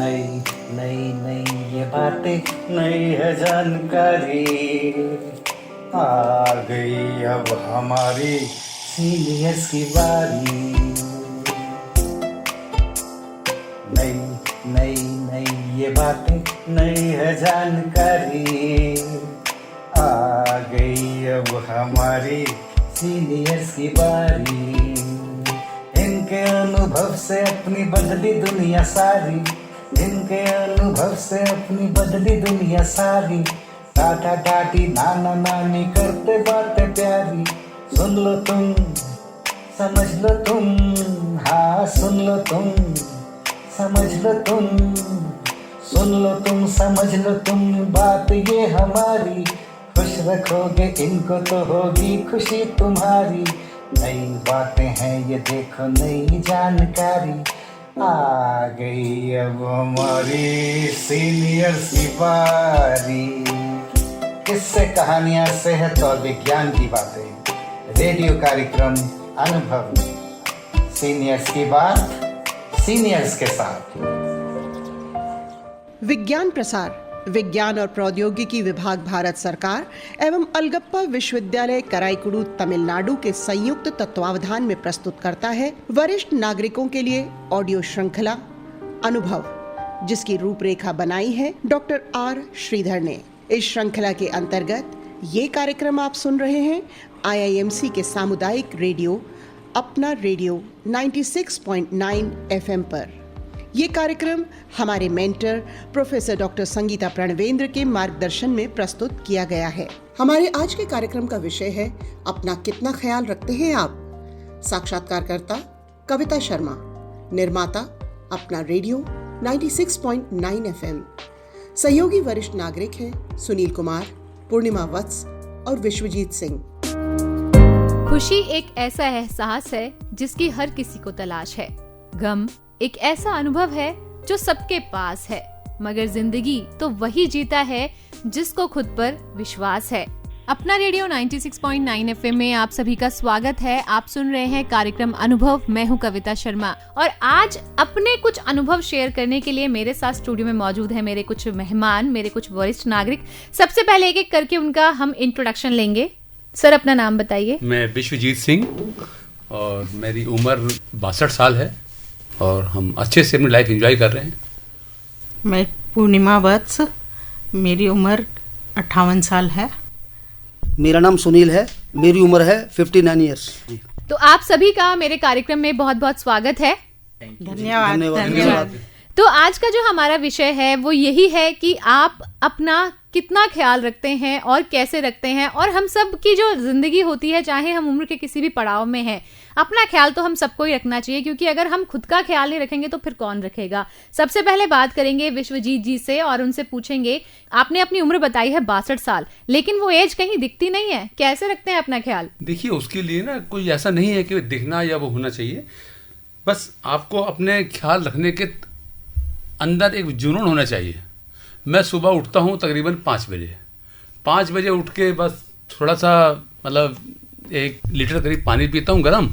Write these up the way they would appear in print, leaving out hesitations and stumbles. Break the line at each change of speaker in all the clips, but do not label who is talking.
नई नई नई ये बातें, नई है जानकारी, आ गई अब हमारी सीनियर्स की बारी। नई नई नई ये बातें, नई है जानकारी, आ गई अब हमारी सीनियर्स की बारी। इनके अनुभव से अपनी बदली दुनिया सारी, इनके अनुभव से अपनी बदली दुनिया सारी। टाटा टाटी नाना नानी करते बातें प्यारी। सुन लो तुम, समझ लो तुम, हाँ सुन लो तुम, समझ लो तुम, सुन लो तुम, समझ लो तुम, बात ये हमारी। खुश रखोगे इनको तो होगी खुशी तुम्हारी। नई बातें हैं ये देखो, नई जानकारी, आ गई अब हमारी सीनियर्स की बारी। किस्से कहानियां, सेहत और विज्ञान की बातें, रेडियो कार्यक्रम अनुभव में सीनियर्स की बात, सीनियर्स के साथ।
विज्ञान प्रसार विज्ञान और प्रौद्योगिकी विभाग भारत सरकार एवं अलगप्पा विश्वविद्यालय कराईकुडू तमिलनाडु के संयुक्त तत्वावधान में प्रस्तुत करता है वरिष्ठ नागरिकों के लिए ऑडियो श्रृंखला अनुभव, जिसकी रूपरेखा बनाई है डॉक्टर आर श्रीधर ने। इस श्रृंखला के अंतर्गत ये कार्यक्रम आप सुन रहे हैं IIMC के सामुदायिक रेडियो अपना रेडियो 96.9 FM पर। ये कार्यक्रम हमारे mentor professor doctor Sangeeta Pranvendra के मार्गदर्शन में प्रस्तुत किया गया है। हमारे आज के कार्यक्रम का विषय है अपना कितना ख्याल रखते हैं आप। साक्षात्कारकर्ता कविता शर्मा, निर्माता अपना रेडियो 96.9 FM। सहयोगी वरिष्ठ नागरिक हैं सुनील कुमार, पूर्णिमा वत्स और विश्वजीत सिंह।
खुशी एक ऐसा एहसास है जिसकी हर किसी को तलाश है। गम एक ऐसा अनुभव है जो सबके पास है, मगर जिंदगी तो वही जीता है जिसको खुद पर विश्वास है। अपना रेडियो 96.9 FM में आप सभी का स्वागत है। आप सुन रहे हैं कार्यक्रम अनुभव। मैं हूं कविता शर्मा और आज अपने कुछ अनुभव शेयर करने के लिए मेरे साथ स्टूडियो में मौजूद है मेरे कुछ मेहमान, मेरे कुछ वरिष्ठ नागरिक। सबसे पहले एक एक करके उनका हम इंट्रोडक्शन लेंगे। सर अपना नाम बताइए।
मैं विश्वजीत सिंह और मेरी उम्र 62 साल है और हम अच्छे से अपनी लाइफ एंजॉय कर रहे हैं।
मैं पूर्णिमा वत्स, मेरी उम्र 58 साल है।
मेरा नाम सुनील है, मेरी उम्र है 59 ईयर्स।
तो आप सभी का मेरे कार्यक्रम में बहुत बहुत स्वागत है।
धन्यवाद।
तो आज का जो हमारा विषय है वो यही है कि आप अपना कितना ख्याल रखते हैं और कैसे रखते हैं। और हम सब की जो जिंदगी होती है, चाहे हम उम्र के किसी भी पड़ाव में हैं, अपना ख्याल तो हम सबको ही रखना चाहिए, क्योंकि अगर हम खुद का ख्याल नहीं रखेंगे तो फिर कौन रखेगा। सबसे पहले बात करेंगे विश्वजीत जी से और उनसे पूछेंगे, आपने अपनी उम्र बताई है 62 साल, लेकिन वो एज कहीं दिखती नहीं है, कैसे रखते हैं अपना ख्याल?
देखिए, उसके लिए ना कोई ऐसा नहीं है कि दिखना या वो होना चाहिए। बस आपको अपने ख्याल रखने के अंदर एक जुनून होना चाहिए। मैं सुबह उठता हूँ तकरीबन 5 बजे। 5 बजे उठ के बस थोड़ा सा मतलब 1 लीटर करीब पानी पीता हूँ गर्म,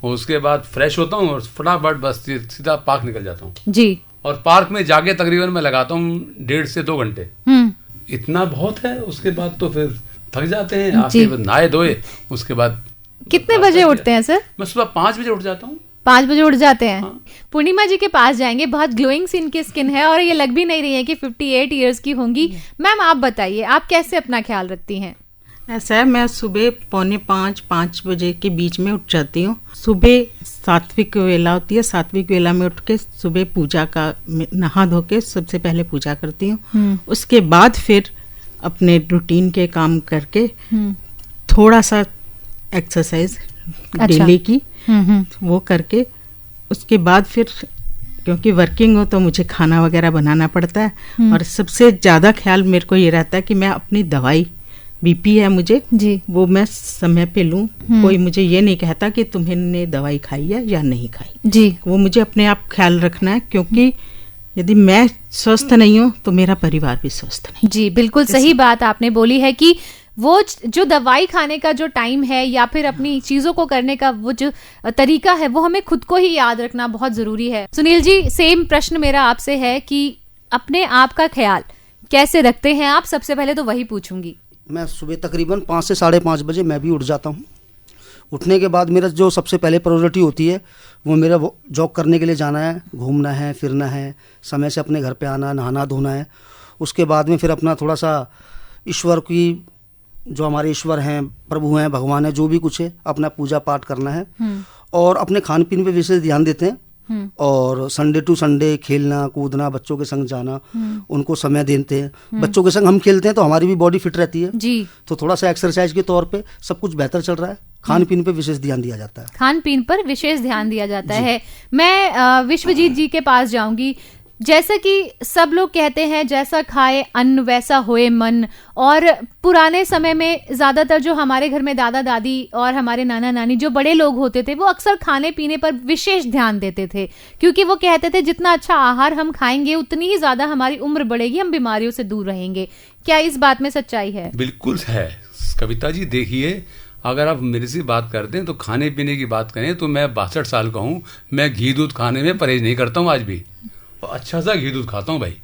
और उसके बाद फ्रेश होता हूँ और फटाफट बस सीधा पार्क निकल जाता हूँ जी। और पार्क में जाके तकरीबन मैं लगाता हूँ 1.5 से 2 घंटे। इतना बहुत है। उसके बाद तो फिर थक जाते हैं, आके नहाए धोए, उसके बाद।
कितने बजे उठते हैं सर?
मैं सुबह 5 बजे उठ जाता हूँ।
5 बजे उठ जाते हैं।
हाँ।
पूर्णिमा जी के पास जाएंगे। बहुत ग्लोइंग सी इनकी स्किन है और ये लग भी नहीं रही है कि 58 इयर्स की होंगी। मैम आप बताइए, आप कैसे अपना ख्याल रखती हैं?
ऐसा है, मैं सुबह 4:45-5 बजे के बीच में उठ जाती हूँ। सुबह सात्विक वेला होती है, सात्विक वेला में उठ के सुबह पूजा का नहा धो के सबसे पहले पूजा करती हूँ। उसके बाद फिर अपने रूटीन के काम करके थोड़ा सा एक्सरसाइज डेली की वो करके, उसके बाद फिर क्योंकि वर्किंग हो तो मुझे खाना वगैरह बनाना पड़ता है। और सबसे ज़्यादा ख्याल मेरे को ये रहता है कि मैं अपनी दवाई, बीपी है मुझे जी, वो मैं समय पे लूँ। कोई मुझे ये नहीं कहता कि तुमने दवाई खाई है या नहीं खाई जी, वो मुझे अपने आप ख्याल रखना है, क्योंकि यदि मैं स्वस्थ नहीं हूँ तो मेरा परिवार भी स्वस्थ नहीं।
जी बिल्कुल सही बात आपने बोली है कि वो जो दवाई खाने का जो टाइम है या फिर अपनी चीजों को करने का वो जो तरीका है वो हमें खुद को ही याद रखना बहुत जरूरी है। सुनील जी, सेम प्रश्न मेरा आपसे है कि अपने आप का ख्याल कैसे रखते हैं आप? सबसे पहले तो वही पूछूंगी।
मैं सुबह तकरीबन 5 से 5:30 बजे मैं भी उठ जाता हूँ। उठने के बाद मेरा जो सबसे पहले प्रायोरिटी होती है वो मेरा जॉग करने के लिए जाना है, घूमना है, फिरना है, समय से अपने घर पे आना, नहाना धोना है। उसके बाद में फिर अपना थोड़ा सा ईश्वर की, जो हमारे ईश्वर हैं, प्रभु हैं, भगवान है, जो भी कुछ है, अपना पूजा पाठ करना है। और अपने खान पीन पे विशेष ध्यान देते हैं। और संडे टू संडे खेलना कूदना, बच्चों के संग जाना, उनको समय देते हैं। बच्चों के संग हम खेलते हैं तो हमारी भी बॉडी फिट रहती है
जी।
तो थोड़ा सा एक्सरसाइज के तौर पे सब कुछ बेहतर चल रहा है। खान पीन पे विशेष ध्यान दिया जाता है।
खान पीन पर विशेष ध्यान दिया जाता है। मैं विश्वजीत जी के पास जाऊंगी। जैसा कि सब लोग कहते हैं, जैसा खाए अन्न वैसा होए मन, और पुराने समय में ज्यादातर जो हमारे घर में दादा दादी और हमारे नाना नानी जो बड़े लोग होते थे वो अक्सर खाने पीने पर विशेष ध्यान देते थे, क्योंकि वो कहते थे जितना अच्छा आहार हम खाएंगे उतनी ही ज्यादा हमारी उम्र बढ़ेगी, हम बीमारियों से दूर रहेंगे। क्या इस बात में सच्चाई है?
बिल्कुल है कविता जी। देखिए, अगर आप मेरे से बात करते हैं तो खाने पीने की बात करें तो मैं 62 साल का हूँ। मैं घी दूध खाने में परहेज नहीं करता हूँ आज भी, और अच्छा सा घी दूध खाता हूँ भाई।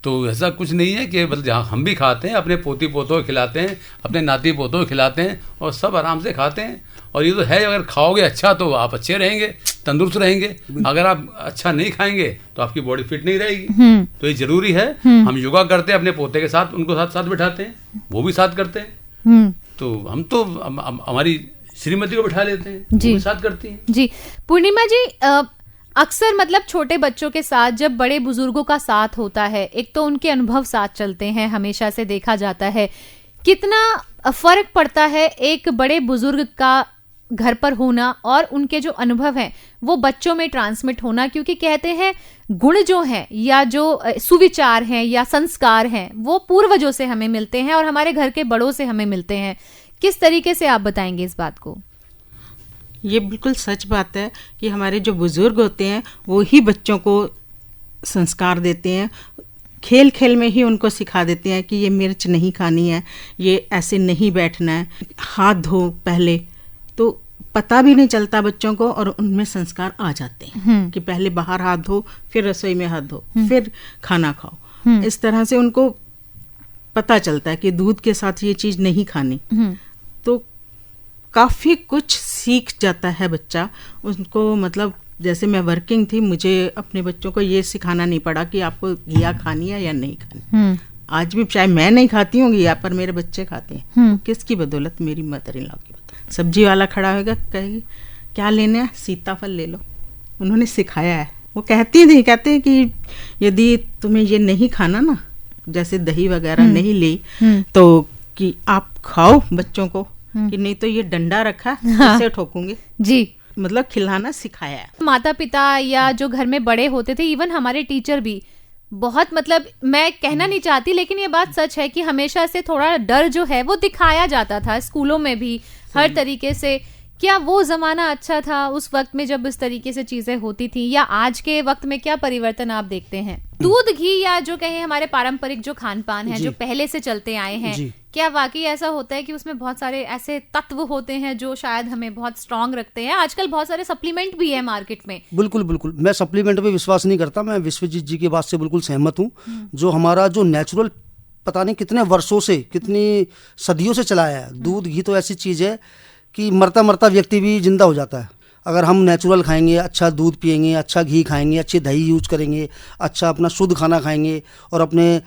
तो ऐसा कुछ नहीं है कि मतलब जहाँ हम भी खाते हैं, अपने पोती पोतों को खिलाते हैं, अपने नाती पोतों को खिलाते हैं, और सब आराम से खाते हैं। और ये तो है, अगर खाओगे अच्छा तो आप अच्छे रहेंगे, तंदुरुस्त रहेंगे। अगर आप अच्छा नहीं खाएंगे तो आपकी बॉडी फिट नहीं रहेगी। तो ये जरूरी है। हम योगा करते हैं अपने पोते के साथ, उनको साथ साथ बिठाते हैं, वो भी साथ करते हैं। तो हम तो हमारी श्रीमती को बिठा लेते हैं, वो भी साथ करती हैं।
जी पूर्णिमा जी, अक्सर मतलब छोटे बच्चों के साथ जब बड़े बुजुर्गों का साथ होता है, एक तो उनके अनुभव साथ चलते हैं, हमेशा से देखा जाता है कितना फर्क पड़ता है एक बड़े बुजुर्ग का घर पर होना और उनके जो अनुभव हैं वो बच्चों में ट्रांसमिट होना। क्योंकि कहते हैं गुण जो हैं या जो सुविचार हैं या संस्कार हैं वो पूर्वजों से हमें मिलते हैं और हमारे घर के बड़ों से हमें मिलते हैं। किस तरीके से आप बताएंगे इस बात को?
ये बिल्कुल सच बात है कि हमारे जो बुजुर्ग होते हैं वो ही बच्चों को संस्कार देते हैं। खेल खेल में ही उनको सिखा देते हैं कि ये मिर्च नहीं खानी है, ये ऐसे नहीं बैठना है, हाथ धो पहले। तो पता भी नहीं चलता बच्चों को और उनमें संस्कार आ जाते हैं कि पहले बाहर हाथ धो, फिर रसोई में हाथ धो, फिर खाना खाओ। इस तरह से उनको पता चलता है कि दूध के साथ ये चीज़ नहीं खानी। तो काफ़ी कुछ सीख जाता है बच्चा उनको। मतलब जैसे मैं वर्किंग थी, मुझे अपने बच्चों को ये सिखाना नहीं पड़ा कि आपको घिया खानी है या नहीं खानी। आज भी चाहे मैं नहीं खाती हूँ घिया, पर मेरे बच्चे खाते हैं। किसकी बदौलत? मेरी मदर इन लॉ की बदौलत। सब्जी वाला खड़ा होगा, कहेगी क्या लेना है, सीताफल ले लो। उन्होंने सिखाया है। वो कहते हैं कि यदि तुम्हें ये नहीं खाना ना, जैसे दही वगैरह नहीं ली, तो कि आप खाओ बच्चों को, कि नहीं तो ये डंडा रखा इससे ठोकूंगी।
जी,
मतलब खिलाना सिखाया है।
माता पिता या जो घर में बड़े होते थे, इवन हमारे टीचर भी बहुत, मतलब मैं कहना नहीं चाहती लेकिन ये बात सच है कि हमेशा से थोड़ा डर जो है वो दिखाया जाता था स्कूलों में भी हर तरीके से। क्या वो जमाना अच्छा था उस वक्त में जब इस तरीके से चीजें होती थी, या आज के वक्त में क्या परिवर्तन आप देखते हैं? दूध घी या जो कहें हमारे पारंपरिक जो खान पान है जो पहले से चलते आए हैं, क्या वाकई ऐसा होता है कि उसमें बहुत सारे ऐसे तत्व होते हैं जो शायद हमें बहुत स्ट्रांग रखते हैं? आजकल बहुत सारे सप्लीमेंट भी है मार्केट में।
बिल्कुल बिल्कुल, मैं सप्लीमेंट पे विश्वास नहीं करता। मैं विश्वजीत जी की बात से बिल्कुल सहमत हूँ। जो हमारा जो नेचुरल, पता नहीं कितने वर्षों से, कितनी सदियों से चला है, दूध घी तो ऐसी चीज़ है कि मरता मरता व्यक्ति भी जिंदा हो जाता है। अगर हम नेचुरल खाएंगे, अच्छा दूध पिएंगे, अच्छा घी खाएंगे, अच्छी दही यूज करेंगे, अच्छा अपना शुद्ध खाना खाएंगे, और अपने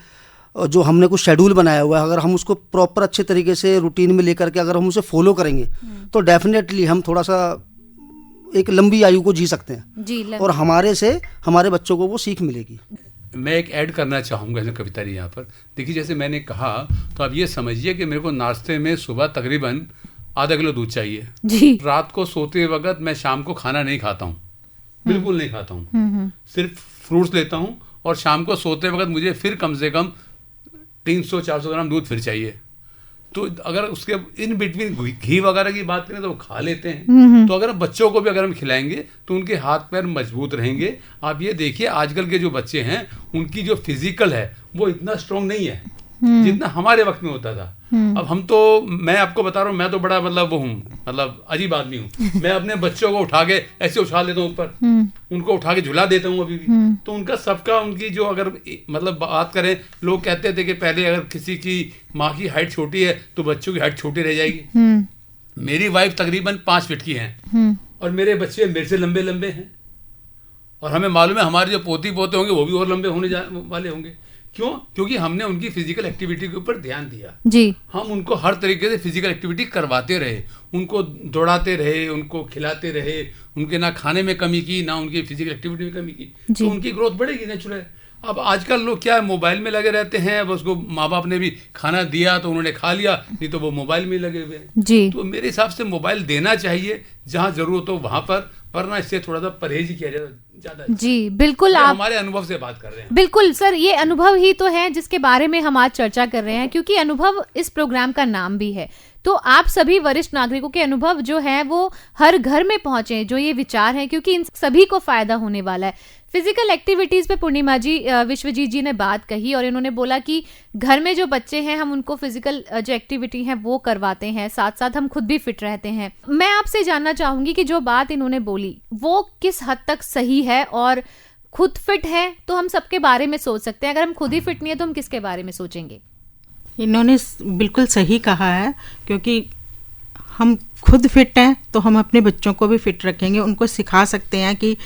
जो हमने कुछ शेड्यूल बनाया हुआ है अगर हम उसको प्रॉपर अच्छे तरीके से रूटीन में लेकर के अगर हम उसे फॉलो करेंगे तो डेफिनेटली हम थोड़ा सा एक लंबी आयु को जी सकते हैं जी, और हमारे से हमारे बच्चों को वो सीख मिलेगी।
मैं एक ऐड करना चाहूँगा कविता जी यहाँ पर। देखिए, जैसे मैंने कहा तो आप ये समझिए कि मेरे को नाश्ते में सुबह तकरीबन आधा किलो दूध चाहिए
जी।
रात को सोते वक्त मैं शाम को खाना नहीं खाता हूँ, बिल्कुल नहीं खाता हूँ, सिर्फ फ्रूट्स लेता हूँ, और शाम को सोते वक्त मुझे फिर कम से कम 300-400 ग्राम दूध फिर चाहिए। तो अगर उसके इन बिटवीन घी वगैरह की बात करें तो वो खा लेते हैं। तो अगर बच्चों को भी अगर हम खिलाएंगे तो उनके हाथ पैर मजबूत रहेंगे। आप ये देखिए, आजकल के जो बच्चे हैं उनकी जो फिजिकल है वो इतना स्ट्रांग नहीं है। जितना हमारे वक्त में होता था। अब हम तो, मैं आपको बता रहा हूँ, मैं तो बड़ा मतलब वो हूँ, मतलब अजीब आदमी हूँ। मैं अपने बच्चों को उठा के ऐसे उछाल देता हूँ ऊपर, उनको उठा के झुला देता हूँ अभी भी। तो उनका सबका, उनकी जो अगर मतलब बात करें, लोग कहते थे कि पहले अगर किसी की माँ की हाइट छोटी है तो बच्चों की हाइट छोटी रह जाएगी। मेरी वाइफ तकरीबन 5 फीट की है और मेरे बच्चे मेरे से लंबे लंबे हैं, और हमें मालूम है हमारे जो पोती पोते होंगे वो भी और लंबे होने वाले होंगे। क्यों? क्योंकि हमने उनकी फिजिकल एक्टिविटी के ऊपर ध्यान दिया
जी।
हम उनको हर तरीके से फिजिकल एक्टिविटी करवाते रहे, उनको दौड़ाते रहे, उनको खिलाते रहे, उनके ना खाने में कमी की, ना उनकी फिजिकल एक्टिविटी में कमी की, तो उनकी ग्रोथ बढ़ेगी नेचुरल। अब आजकल लोग क्या है, मोबाइल में लगे रहते हैं। अब उसको माँ बाप ने भी खाना दिया तो उन्होंने खा लिया, नहीं तो वो मोबाइल में लगे हुए हैं
जी।
तो मेरे हिसाब से मोबाइल देना चाहिए जहाँ जरूरत हो वहां पर, वरना इससे थोड़ा सा परहेज ही किया जाए ज्यादा।
जी बिल्कुल, आप
हमारे अनुभव से बात कर रहे हैं।
बिल्कुल सर, ये अनुभव ही तो है जिसके बारे में हम आज चर्चा कर रहे हैं, क्योंकि अनुभव इस प्रोग्राम का नाम भी है। तो आप सभी वरिष्ठ नागरिकों के अनुभव जो है वो हर घर में पहुंचे, जो ये विचार है, क्योंकि इन सभी को फायदा होने वाला है। फिजिकल एक्टिविटीज पे पूर्णिमा जी, विश्वजीत जी ने बात कही और इन्होंने बोला कि घर में जो बच्चे हैं हम उनको फिजिकल जो एक्टिविटी है वो करवाते हैं, साथ साथ हम खुद भी फिट रहते हैं। मैं आपसे जानना चाहूंगी कि जो बात इन्होंने बोली वो किस हद तक सही है, और खुद फिट है तो हम सबके बारे में सोच सकते हैं, अगर हम खुद ही फिट नहीं है तो हम किसके बारे में सोचेंगे?
इन्होंने बिल्कुल सही कहा है, क्योंकि हम खुद फिट हैं तो हम अपने बच्चों को भी फिट रखेंगे, उनको सिखा सकते हैं कि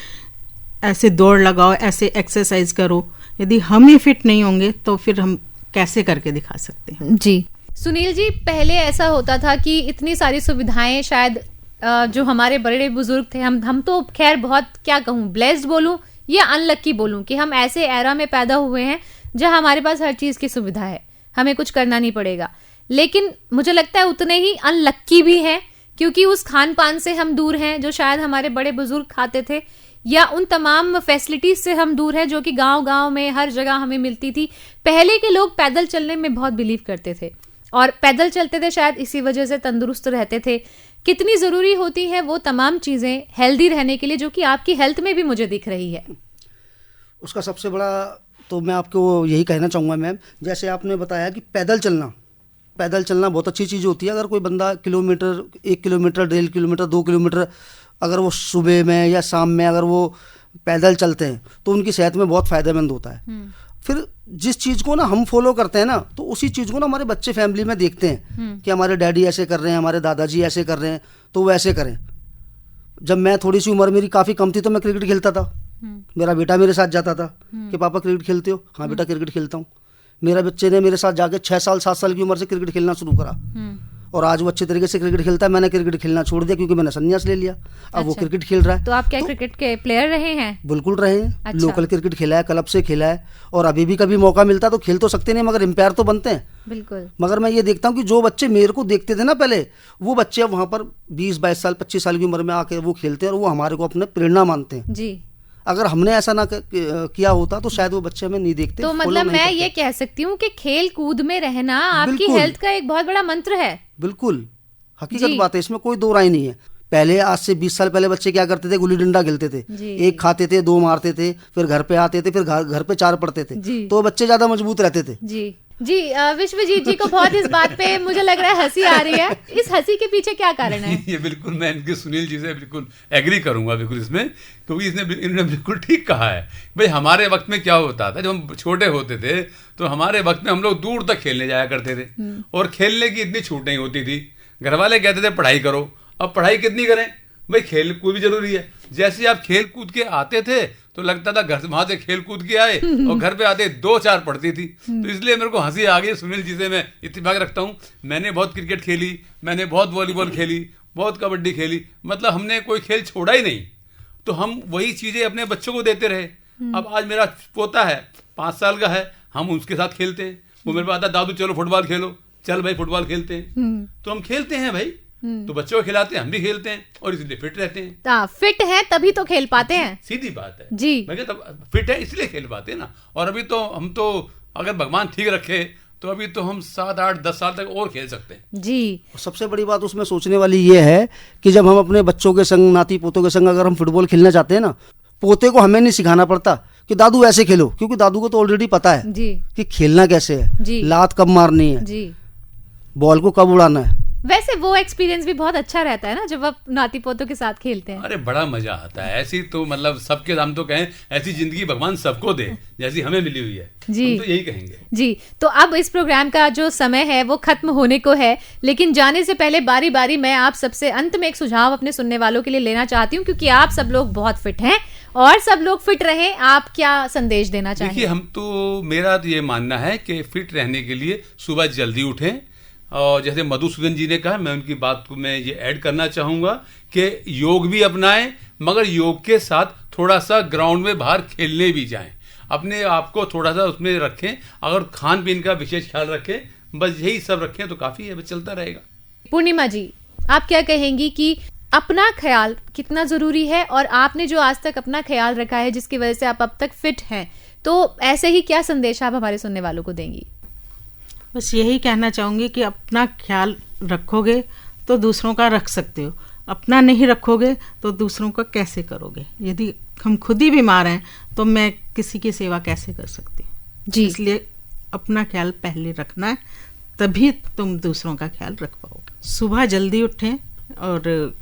ऐसे दौड़ लगाओ, ऐसे एक्सरसाइज करो। यदि हम ही फिट नहीं होंगे तो फिर हम कैसे करके दिखा सकते हैं?
जी सुनील जी, पहले ऐसा होता था कि इतनी सारी सुविधाएं शायद जो हमारे बड़े बुजुर्ग थे, हम तो खैर बहुत, क्या कहूँ, ब्लेस्ड बोलूं या अनलक्की बोलूं कि हम ऐसे एरा में पैदा हुए हैं जहां हमारे पास हर चीज की सुविधा है, हमें कुछ करना नहीं पड़ेगा। लेकिन मुझे लगता है उतने ही अनलक्की भी हैं, क्योंकि उस खान पान से हम दूर हैं जो शायद हमारे बड़े बुजुर्ग खाते थे, या उन तमाम फैसिलिटीज से हम दूर हैं जो कि गांव-गांव में हर जगह हमें मिलती थी। पहले के लोग पैदल चलने में बहुत बिलीव करते थे और पैदल चलते थे, शायद इसी वजह से तंदुरुस्त रहते थे। कितनी जरूरी होती है वो तमाम चीजें हेल्दी रहने के लिए, जो कि आपकी हेल्थ में भी मुझे दिख रही है।
उसका सबसे बड़ा तो मैं आपको यही कहना चाहूँगा मैम, जैसे आपने बताया कि पैदल चलना बहुत अच्छी चीज़ होती है। अगर कोई बंदा किलोमीटर, 1 किलोमीटर, 1.5 किलोमीटर, 2 किलोमीटर अगर वो सुबह में या शाम में अगर वो पैदल चलते हैं तो उनकी सेहत में बहुत फ़ायदेमंद होता है। फिर जिस चीज़ को ना हम फॉलो करते हैं ना, तो उसी चीज़ को ना हमारे बच्चे फैमिली में देखते हैं कि हमारे डैडी ऐसे कर रहे हैं, हमारे दादाजी ऐसे कर रहे हैं, तो वो ऐसे करें। जब मैं थोड़ी सी उम्र मेरी काफ़ी कम थी तो मैं क्रिकेट खेलता था। मेरा बेटा मेरे साथ जाता था कि पापा क्रिकेट खेलते हो? हाँ बेटा क्रिकेट खेलता हूँ। मेरा बच्चे ने मेरे साथ जाके 6 साल 7 साल की उम्र से क्रिकेट खेलना शुरू करा और आज वो अच्छे तरीके से क्रिकेट खेलता है। मैंने क्रिकेट खेलना छोड़ दिया क्योंकि मैंने संन्यास ले लिया। अब वो क्रिकेट खेल रहा है।
तो आप क्या क्रिकेट के प्लेयर रहे हैं?
बिल्कुल रहे हैं।
अच्छा।
लोकल क्रिकेट खेला है, क्लब से खेला है, और अभी भी कभी मौका मिलता तो खेल तो सकते नहीं, मगर एम्पायर तो बनते हैं।
बिल्कुल।
मगर मैं ये देखता हूँ कि जो बच्चे मेरे को देखते थे ना पहले, वो बच्चे अब वहाँ पर 20-22 साल 25 साल की उम्र में आके वो खेलते हैं और वो हमारे को अपने प्रेरणा मानते हैं।
जी।
अगर हमने ऐसा ना किया होता तो शायद वो बच्चे हमें नहीं देखते।
तो मतलब मैं ये कह सकती हूँ कि खेल कूद में रहना आपकी हेल्थ का एक बहुत बड़ा मंत्र है।
बिल्कुल हकीकत बात है, इसमें कोई दो राय नहीं है। पहले आज से 20 साल पहले बच्चे क्या करते थे? गुल्ली डंडा खेलते थे, एक खाते थे, 2 मारते थे, फिर घर पे आते थे, फिर घर पे 4 पड़ते थे, तो बच्चे ज्यादा मजबूत रहते थे।
जी जी। विश्वजीत जी को बहुत इस बात पे मुझे लग रहा है हंसी आ रही है। इस हंसी के पीछे क्या कारण है?
ये बिल्कुल मैं इनके सुनील जी से बिल्कुल एग्री करूंगा बिल्कुल इसमें, क्योंकि इन्होंने बिल्कुल ठीक कहा है। भाई हमारे वक्त में क्या होता था, जब हम छोटे होते थे तो हमारे वक्त में हम लोग दूर तक खेलने जाया करते थे और खेलने की इतनी छूट नहीं होती थी। घर वाले कहते थे पढ़ाई करो। अब पढ़ाई कितनी करें भाई, खेल कूद भी जरूरी है। जैसे आप खेल कूद के आते थे तो लगता था घर से वहां से खेल कूद के आए और घर पे आते 2-4 पढ़ती थी। तो इसलिए मेरे को हंसी आ गई। सुनील जी से मैं इत्तेफाक रखता हूँ। मैंने बहुत क्रिकेट खेली, मैंने बहुत वॉलीबॉल खेली, बहुत कबड्डी खेली, मतलब हमने कोई खेल छोड़ा ही नहीं। तो हम वही चीजें अपने बच्चों को देते रहे। अब आज मेरा पोता है 5 साल का है, हम उसके साथ खेलते हैं। वो मेरे पास आता, दादू चलो फुटबॉल खेलो, चल भाई फुटबॉल खेलते हैं। तो हम खेलते हैं भाई, तो बच्चों को खिलाते हैं, हम भी खेलते हैं और इसलिए फिट रहते हैं।
फिट है तभी तो खेल पाते हैं।
सीधी बात है
जी।
मैं कहता फिट है इसलिए खेल पाते हैं ना। और अभी तो हम तो अगर भगवान ठीक रखे तो अभी तो हम 7, 8, 10 साल तक और खेल सकते हैं।
जी।
सबसे बड़ी बात उसमें सोचने वाली ये है कि जब हम अपने बच्चों के संग, नाती पोतों के संग अगर हम फुटबॉल खेलना चाहते हैं ना, पोते को हमें नहीं सिखाना पड़ता कि दादू ऐसे खेलो, क्योंकि दादू को तो ऑलरेडी पता है
जी
कि खेलना कैसे
जी।
है, लात कब मारनी है,
जी।
बॉल को कब उड़ाना है।
वैसे वो एक्सपीरियंस भी बहुत अच्छा रहता है ना जब आप नाती पोतों के साथ खेलते हैं।
अरे बड़ा मजा आता है। ऐसी तो मतलब सबके हम तो कहें ऐसी जिंदगी भगवान सबको दे जैसी हमें मिली हुई है।
जी।
हम तो यही कहेंगे।
जी, तो अब इस प्रोग्राम का जो समय है वो खत्म होने को है, लेकिन जाने से पहले बारी बारी मैं आप सबसे अंत में एक सुझाव अपने सुनने वालों के लिए लेना चाहती हूँ, क्योंकि आप सब लोग बहुत फिट हैं और सब लोग फिट रहें। आप क्या संदेश देना चाहेंगे?
देखिए, हम तो मेरा तो ये मानना है कि फिट रहने के लिए सुबह जल्दी उठें, और जैसे मधुसूदन जी ने कहा, मैं उनकी बात को मैं ये ऐड करना चाहूँगा कि योग भी अपनाएं, मगर योग के साथ थोड़ा सा ग्राउंड में बाहर खेलने भी जाएं, अपने आप को थोड़ा सा उसमें रखें, अगर खान पीन का विशेष ख्याल रखें, बस यही सब रखें तो काफ़ी है, बस चलता रहेगा।
पूर्णिमा जी, आप क्या कहेंगी कि अपना ख्याल कितना ज़रूरी है, और आपने जो आज तक अपना ख्याल रखा है जिसकी वजह से आप अब तक फिट हैं, तो ऐसे ही क्या संदेश आप हमारे सुनने वालों को देंगी?
बस यही कहना चाहूँगी कि अपना ख्याल रखोगे तो दूसरों का रख सकते हो, अपना नहीं रखोगे तो दूसरों का कैसे करोगे? यदि हम खुद ही बीमार हैं तो मैं किसी की सेवा कैसे कर सकती हूँ?
जी।
इसलिए अपना ख्याल पहले रखना है, तभी तुम दूसरों का ख्याल रख पाओगे। सुबह जल्दी उठें और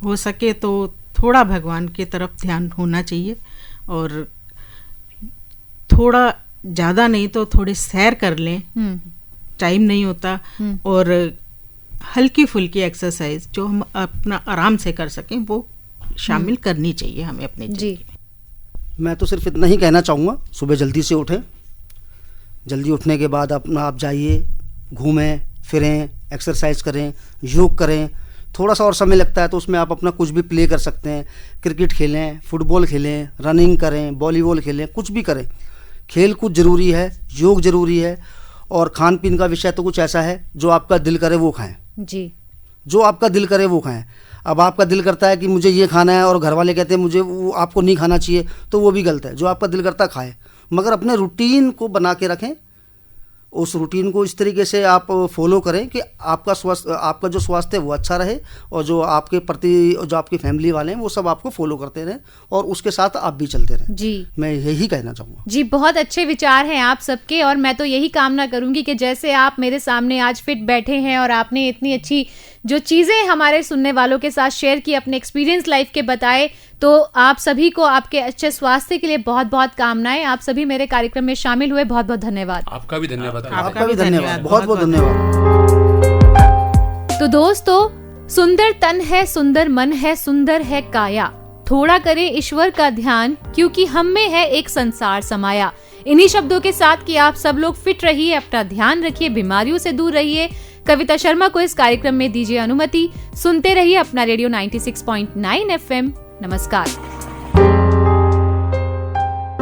हो सके तो थोड़ा भगवान की तरफ ध्यान होना चाहिए, और थोड़ा ज़्यादा नहीं तो थोड़े सैर कर लें, टाइम नहीं होता, और हल्की फुल्की एक्सरसाइज जो हम अपना आराम से कर सकें वो शामिल करनी चाहिए हमें अपने
जी।
मैं तो सिर्फ इतना ही कहना चाहूँगा, सुबह जल्दी से उठें, जल्दी उठने के बाद अपना आप जाइए, घूमें फिरें, एक्सरसाइज करें, योग करें। थोड़ा सा और समय लगता है तो उसमें आप अपना कुछ भी प्ले कर सकते हैं, क्रिकेट खेलें, फुटबॉल खेलें, रनिंग करें, वॉलीबॉल खेलें, कुछ भी करें। खेल कूद ज़रूरी है, योग ज़रूरी है, और खान पीन का विषय तो कुछ ऐसा है जो आपका दिल करे वो खाएं
जी।
जो आपका दिल करे वो खाएं। अब आपका दिल करता है कि मुझे ये खाना है और घर वाले कहते हैं मुझे वो आपको नहीं खाना चाहिए, तो वो भी गलत है। जो आपका दिल करता है खाएं, मगर अपने रूटीन को बना के रखें, उस रूटीन को इस तरीके से आप फॉलो करें कि आपका जो स्वास्थ्य है वो अच्छा रहे, और जो आपके प्रति जो आपकी फैमिली वाले हैं वो सब आपको फॉलो करते रहें, और उसके साथ आप भी चलते रहें।
जी,
मैं यही कहना चाहूँगा।
जी, बहुत अच्छे विचार हैं आप सबके, और मैं तो यही कामना करूंगी कि जैसे आप मेरे सामने आज फिट बैठे हैं और आपने इतनी अच्छी जो चीज़ें हमारे सुनने वालों के साथ शेयर की, अपने एक्सपीरियंस लाइफ के बताए, तो आप सभी को आपके अच्छे स्वास्थ्य के लिए बहुत बहुत कामनाएं। आप सभी मेरे कार्यक्रम में शामिल हुए, बहुत बहुत धन्यवाद।
आपका भी धन्यवाद।
आपका भी धन्यवाद, बहुत बहुत धन्यवाद।
तो दोस्तों, सुंदर तन है, सुंदर मन है, सुंदर है काया, थोड़ा करें ईश्वर का ध्यान, क्योंकि हम में है एक संसार समाया। इन्हीं शब्दों के साथ कि आप सब लोग फिट रहिए, अपना ध्यान रखिए, बीमारियों से दूर रहिए। कविता शर्मा को इस कार्यक्रम में दीजिए अनुमति। सुनते रहिए अपना रेडियो 96.9 FM। नमस्कार।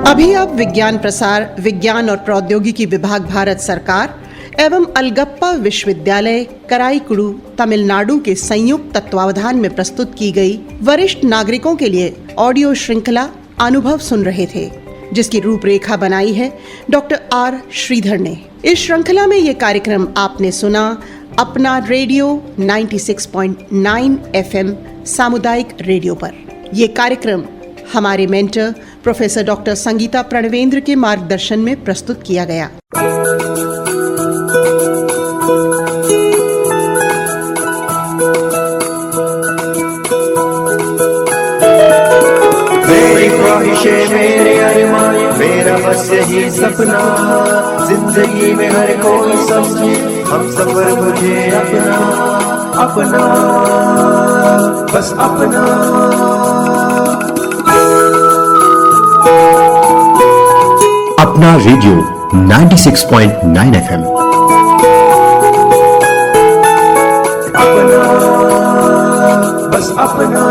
अभी आप विज्ञान प्रसार, विज्ञान और प्रौद्योगिकी विभाग, भारत सरकार एवं अलगप्पा विश्वविद्यालय कराईकुड़ू, तमिलनाडु के संयुक्त तत्वावधान में प्रस्तुत की गई वरिष्ठ नागरिकों के लिए ऑडियो श्रृंखला अनुभव सुन रहे थे, जिसकी रूपरेखा बनाई है डॉक्टर आर श्रीधर ने। इस श्रृंखला में ये कार्यक्रम आपने सुना अपना रेडियो 96.9 FM सामुदायिक रेडियो पर। ये कार्यक्रम हमारे mentor professor doctor Sangeeta Pranvendra के मार्गदर्शन में प्रस्तुत किया गया।
मेरी ख्वाहिशें, मेरे अरमान, मेरा बस यही सपना, जिंदगी में हर कोई समझे हम सफर मुझे अपना, अपना बस अपना।
अपना रेडियो 96.9 FM।
अपना बस अपना।